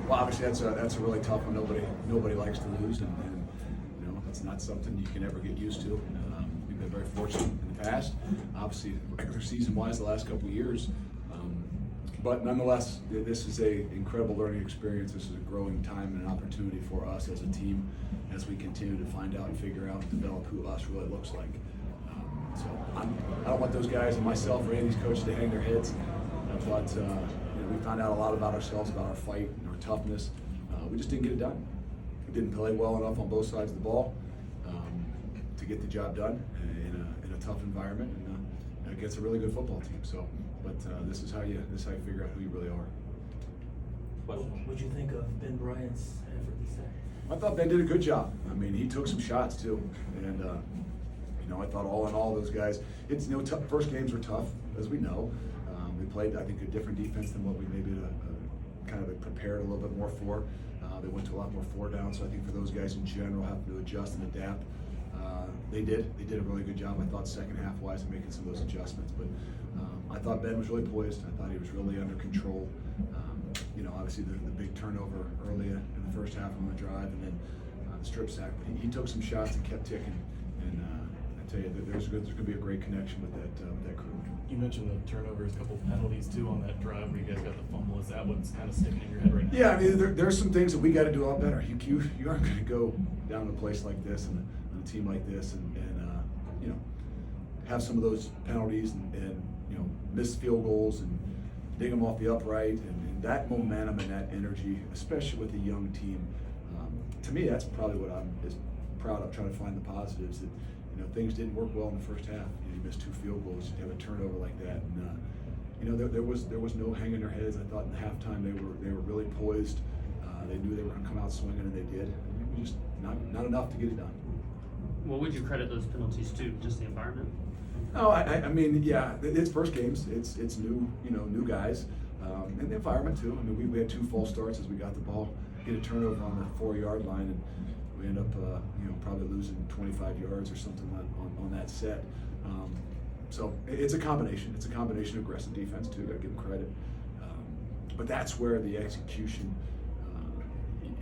Well, obviously that's a really tough one. Nobody likes to lose, and it's not something you can ever get used to. We've been very fortunate in the past. Obviously, regular season-wise, the last couple of years. But nonetheless, this is an incredible learning experience. This is a growing time and an opportunity for us as a team as we continue to find out and figure out and develop who us really looks like. So I don't want those guys and myself or any of these coaches to hang their heads. But we found out a lot about ourselves, about our fight and our toughness. We just didn't get it done. We didn't play well enough on both sides of the ball to get the job done in a tough environment and against a really good football team. So, but this is how you figure out who you really are. What'd you think of Ben Bryant's effort this day? I thought Ben did a good job. I mean, he took some shots too, and I thought all in all those guys. It's first games were tough, as we know. We played, I think, a different defense than what we maybe kind of prepared a little bit more for. They went to a lot more 4 down, so I think for those guys in general having to adjust and adapt, they did a really good job. I thought second half wise in making some of those adjustments, but I thought Ben was really poised. I thought he was really under control. Obviously the big turnover early in the first half on the drive, and then the strip sack. But he took some shots and kept ticking. And I tell you, there's going to be a great connection with that crew. You mentioned the turnovers, a couple of penalties too on that drive where you guys got the fumble. Is that what's kind of sticking in your head right now? Yeah, I mean, there's some things that we got to do a lot better. You aren't going to go down to a place like this and a team like this and have some of those penalties and miss field goals and dig them off the upright and that momentum and that energy, especially with a young team. To me, that's probably what I'm as proud of, trying to find the positives. That things didn't work well in the first half. You missed 2 field goals, you have a turnover like that, and there was no hanging their heads. I thought in halftime they were really poised. They knew they were going to come out swinging, and they did. It was just not enough to get it done. What would you credit those penalties to? Just the environment? No, I mean, yeah, it's first games. It's new guys, and the environment too. I mean, we had 2 false starts as we got the ball, get a turnover on the 4-yard line, and we end up probably losing 25 yards or something on that set. So it's a combination. It's a combination of aggressive defense too. Got to give them credit, but that's where the execution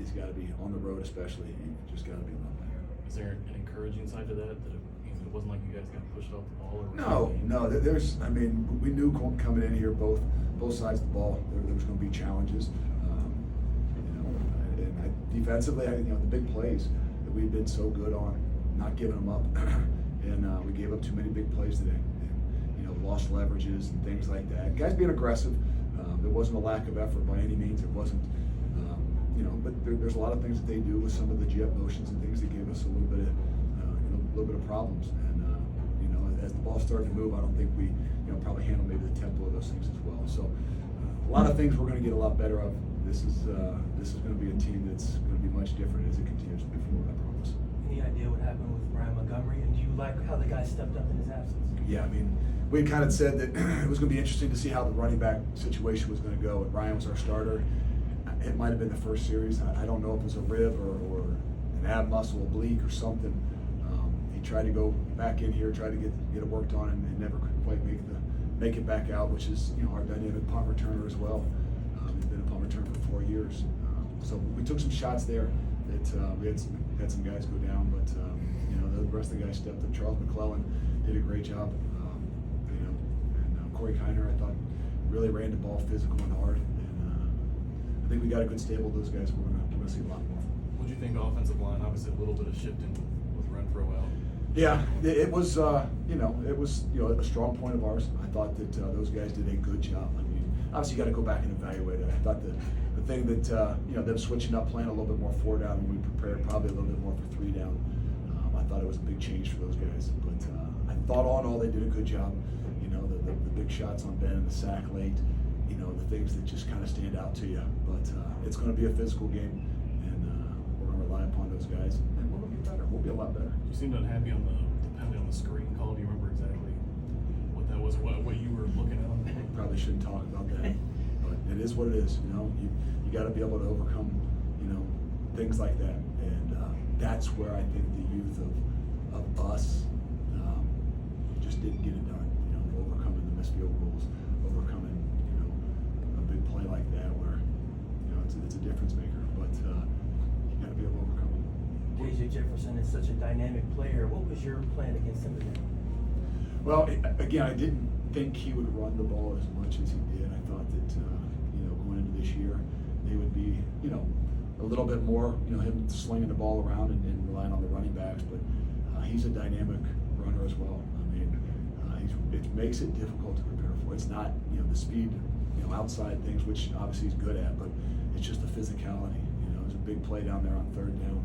is got to be on the road, especially. You just got to be a lot better. Is there an encouraging side to that? It wasn't like you guys got pushed off the ball? No. There's. I mean, we knew coming in here both sides of the ball there was going to be challenges. And defensively, the big plays that we've been so good on, not giving them up, and we gave up too many big plays today. And, lost leverages and things like that. Guys being aggressive. There wasn't a lack of effort by any means. It wasn't. But there's a lot of things that they do with some of the jet motions and things that gave us a little bit of problems. And as the ball started to move, I don't think we probably handled maybe the tempo of those things as well. So a lot of things we're going to get a lot better of. This is going to be a team that's going to be much different as it continues to move forward, I promise. Any idea what happened with Ryan Montgomery, and do you like how the guy stepped up in his absence? Yeah, I mean, we kind of said that it was going to be interesting to see how the running back situation was going to go. And Ryan was our starter. It might have been the first series. I don't know if it was a rib or an ab muscle oblique or something. He tried to go back in here, tried to get it worked on, and never could quite make it back out, which is our dynamic punt returner as well. He's been a punt returner for 4 years. So we took some shots there that we had some guys go down, but the rest of the guys stepped up. Charles McClellan did a great job. And Corey Kiner, I thought, really ran the ball physical and hard. I think we got a good stable of those guys. We're gonna see a lot more. What do you think offensive line? Obviously, a little bit of shifting with Renfro out. Yeah, it was a strong point of ours. I thought that those guys did a good job. I mean, obviously you got to go back and evaluate it. I thought the thing that them switching up, playing a little bit more 4 down, and we prepared probably a little bit more for 3 down. I thought it was a big change for those guys. But I thought all in all they did a good job. The big shots on Ben and the sack late. The things that just kind of stand out to you. But it's going to be a physical game, and we're going to rely upon those guys, and we're going to be better. We'll be a lot better. You seemed unhappy on the penalty on the screen call. Do you remember exactly what that was? What you were looking at? Probably shouldn't talk about that, but it is what it is. You got to be able to overcome things like that, and that's where I think the youth of us just didn't get it done. Overcoming the missed field goals, overcoming a big play like that where it's a difference maker, but you got to be able to overcome it. JJ Jefferson is such a dynamic player. What was your plan against him today? Well, again, I didn't think he would run the ball as much as he did. I thought that going into this year, they would be a little bit more him slinging the ball around and relying on the running backs. But he's a dynamic runner as well. I mean, it makes it difficult to prepare for. It's not the speed outside things, which obviously he's good at, but it's just the physicality. There's a big play down there on third down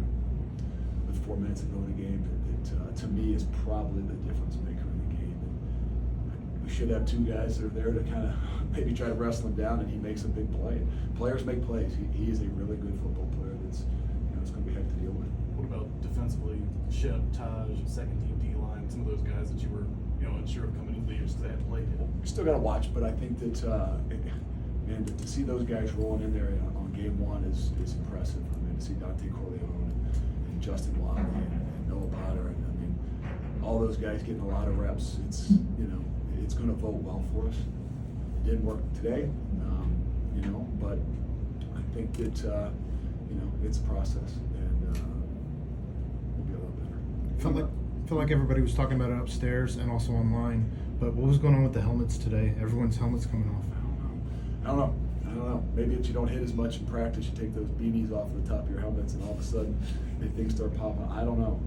with 4 minutes to go in the game that to me is probably the difference maker in the game. And we should have two guys that are there to kind of maybe try to wrestle him down, and he makes a big play. Players make plays. He is a really good football player that's it's going to be heck to deal with. What about defensively? Shep, Taj, second team D line, some of those guys that you were unsure of coming into the year because they hadn't played yet. We still got to watch, but I think that man, to see those guys rolling in there on game one is impressive. I mean, to see Dante Corleone and Justin Watley and Noah Potter, and I mean, all those guys getting a lot of reps. It's it's going to vote well for us. It didn't work today, but I think that it's a process, and we'll be a lot better. Felt like everybody was talking about it upstairs and also online. But what was going on with the helmets today? Everyone's helmets coming off. I don't know. Maybe if you don't hit as much in practice, you take those beanies off the top of your helmets, and all of a sudden things start popping. I don't know.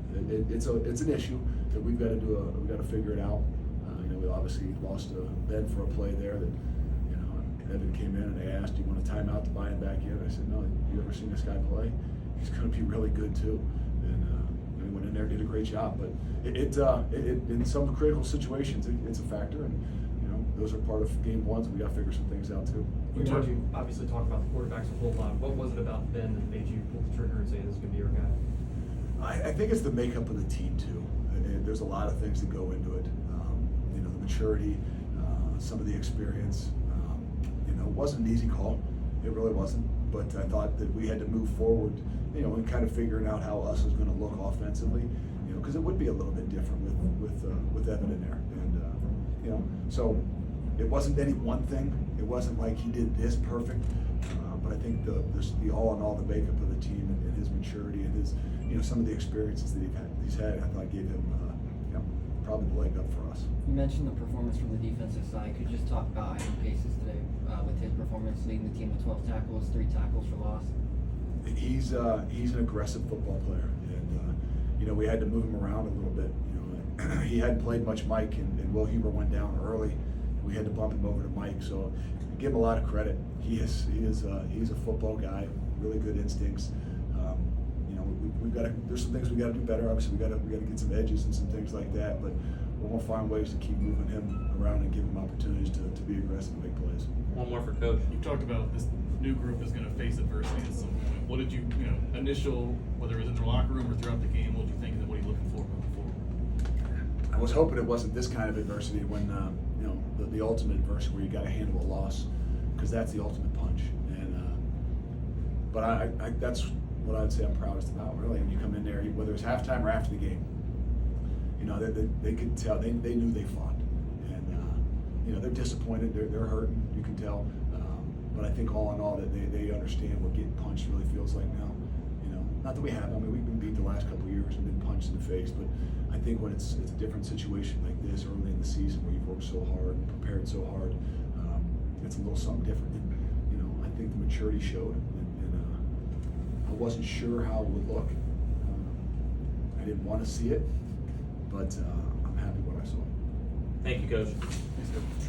It's an issue that we've got to figure it out. We obviously lost Ben for a play there that Evan came in and they asked, "Do you want a timeout to buy him back in?" I said, "No. You ever seen this guy play? He's going to be really good too." And we went in there, did a great job. But it in some critical situations, it's a factor, and those are part of game ones. We got to figure some things out too. You obviously talk about the quarterbacks a whole lot. What was it about Ben that made you pull the trigger and say this is going to be your guy? I think it's the makeup of the team too. There's a lot of things that go into it. The maturity, some of the experience. It wasn't an easy call. It really wasn't. But I thought that we had to move forward, and kind of figuring out how us was going to look offensively. Because it would be a little bit different with Evan in there, and so it wasn't any one thing. It wasn't like he did this perfect. But I think the all in all, the makeup of the team and his maturity and his some of the experiences that he's had, I thought gave him probably the leg up for us. You mentioned the performance from the defensive side. Could you just talk about Ivan Paces today with his performance, leading the team with 12 tackles, 3 tackles for loss? He's an aggressive football player, and we had to move him around a little bit. He hadn't played much Mike, and Will Huber went down early. We had to bump him over to Mike, so give him a lot of credit. He's a football guy, really good instincts. There's some things we got to do better. Obviously, we got to get some edges and some things like that. But we're gonna find ways to keep moving him around and give him opportunities to be aggressive and make plays. One more for Coach. You talked about this new group is going to face adversity at some point. What did you, initial, whether it was in the locker room or throughout the game, what did you think and what are you looking for moving forward? I was hoping it wasn't this kind of adversity when the ultimate adversity where you got to handle a loss, because that's the ultimate punch. And but I that's what I'd say I'm proudest about, really. And you come in there, whether it's halftime or after the game, they could tell they knew they fought, and they're disappointed, they're hurting, you can tell. But I think all in all that they understand what getting punched really feels like now. Not that we have. I mean, we've been beat the last couple of years and been punched in the face, but I think when it's a different situation like this early in the season where you've worked so hard and prepared so hard, it's a little something different. And, I think the maturity showed, and I wasn't sure how it would look. I didn't want to see it, but I'm happy what I saw. Thank you, Coach. Thanks, Coach.